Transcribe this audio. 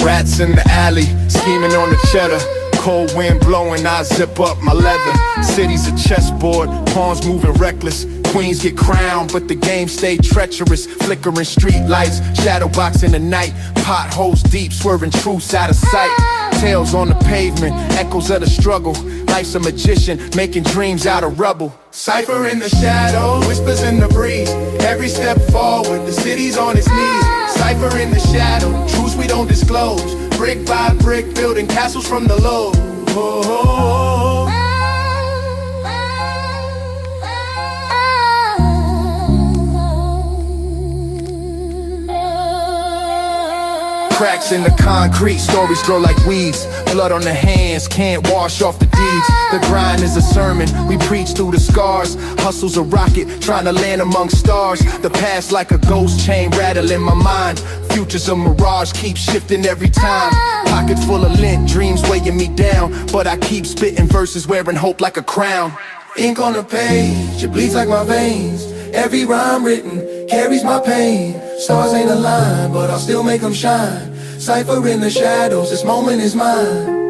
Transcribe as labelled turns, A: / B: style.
A: Rats in the alley, scheming on the cheddar. Cold wind blowing, I zip up my leather. City's a chessboard, pawns moving reckless. Queens get crowned, but the game stay treacherous. Flickering street lights, shadow box in the night. Potholes deep, swerving truths out of sight. Tails on the pavement, echoes of the struggle. Life's a magician, making dreams out of rubble. Cypher in the shadow, whispers in the breeze. Every step forward, the city's on its knees. Cypher in the shadow, truths we don't disclose. Brick by brick, building castles from the low. Cracks in the concrete, stories grow like weeds. Blood on the hands, can't wash off the deeds. The grind is a sermon, we preach through the scars. Hustle's a rocket, trying to land among stars. The past like a ghost chain rattling my mind. Future's a mirage, keep shifting every time. Pocket full of lint, dreams weighing me down. But I keep spitting verses, wearing hope like a crown. Ink on the page, it bleeds like my veins. Every rhyme written carries my pain. Stars ain't aligned, but I'll still make them shine. Cypher in the shadows, this moment is mine.